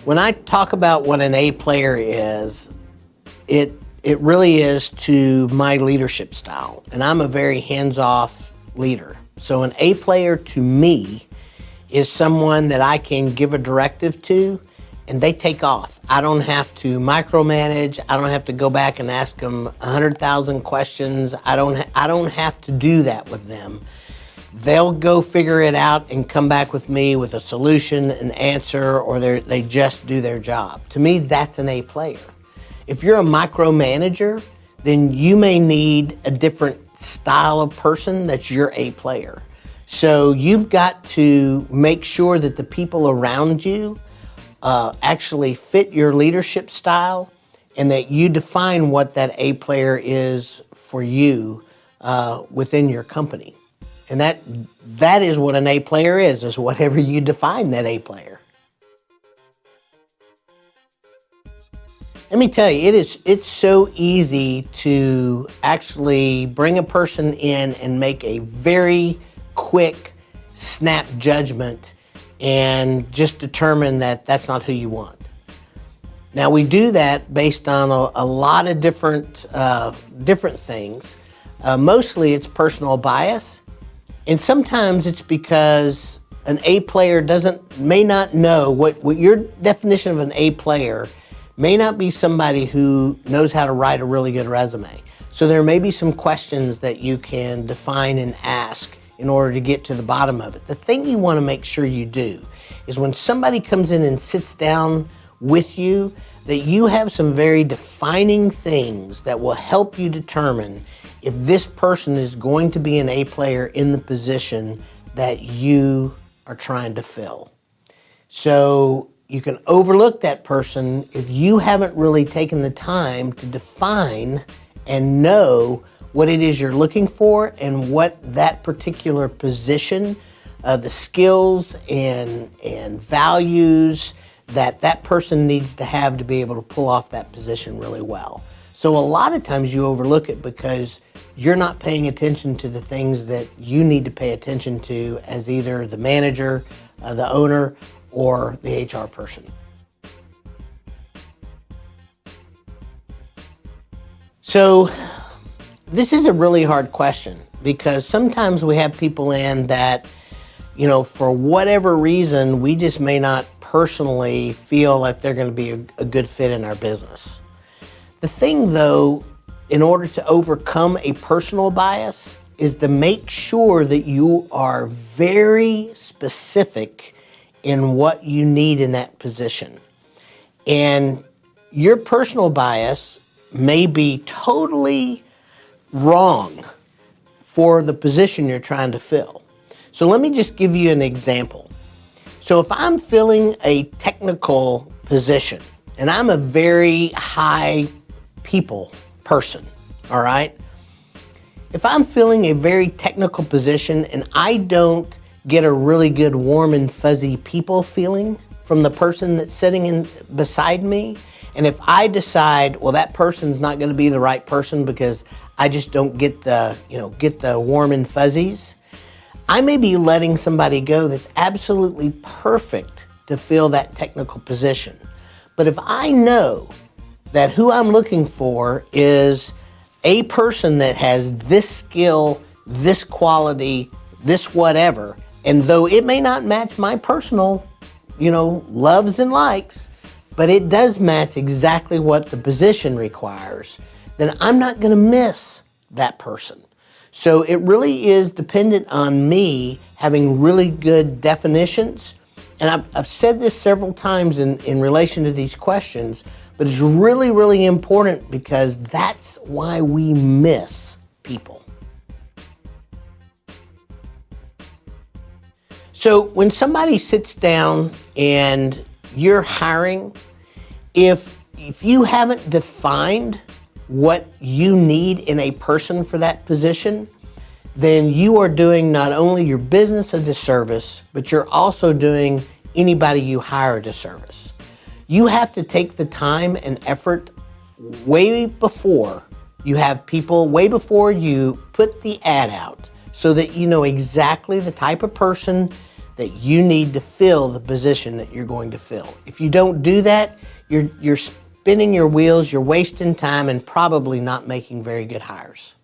When I talk about what an A player is, it really is to my leadership style. And I'm a very hands-off leader. So an A player to me is someone that I can give a directive to and they take off. I don't have to micromanage. I don't have to go back and ask them 100,000 questions. I don't have to do that with them. They'll go figure it out and come back with me with a solution, an answer, or they just do their job. To me, that's an A player. If you're a micromanager, then you may need a different style of person that's your A player. So you've got to make sure that the people around you actually fit your leadership style and that you define what that A player is for you within your company. And that is what an A player is whatever you define that A player. Let me tell you, it's so easy to actually bring a person in and make a very quick snap judgment and just determine that that's not who you want. Now we do that based on a lot of different things. Mostly it's personal bias. And sometimes it's because an A player may not know what your definition of an A player may not be somebody who knows how to write a really good resume. So there may be some questions that you can define and ask in order to get to the bottom of it. The thing you want to make sure you do is when somebody comes in and sits down with you, that you have some very defining things that will help you determine if this person is going to be an A player in the position that you are trying to fill. So you can overlook that person if you haven't really taken the time to define and know what it is you're looking for and what that particular position, the skills and values that person needs to have to be able to pull off that position really well. So a lot of times you overlook it because you're not paying attention to the things that you need to pay attention to as either the manager, the owner, or the HR person. So this is a really hard question because sometimes we have people in that, for whatever reason, we just may not personally feel like they're going to be a good fit in our business. The thing, though, in order to overcome a personal bias is to make sure that you are very specific in what you need in that position. And your personal bias may be totally wrong for the position you're trying to fill. So let me just give you an example. So if I'm filling a technical position, and I'm a very high people person, all right? If I'm filling a very technical position and I don't get a really good warm and fuzzy people feeling from the person that's sitting beside me, and if I decide, well, that person's not going to be the right person because I just don't get the warm and fuzzies, I may be letting somebody go that's absolutely perfect to fill that technical position. But if I know that who I'm looking for is a person that has this skill, this quality, this whatever, and though it may not match my personal, loves and likes, but it does match exactly what the position requires, then I'm not going to miss that person. So it really is dependent on me having really good definitions. And I've said this several times in relation to these questions, but it's really, really important because that's why we miss people. So when somebody sits down and you're hiring, if you haven't defined what you need in a person for that position, then you are doing not only your business a disservice, but you're also doing anybody you hire a disservice. You have to take the time and effort way before you have people, way before you put the ad out, so that you know exactly the type of person that you need to fill the position that you're going to fill. If you don't do that, you're spinning your wheels, you're wasting time, and probably not making very good hires.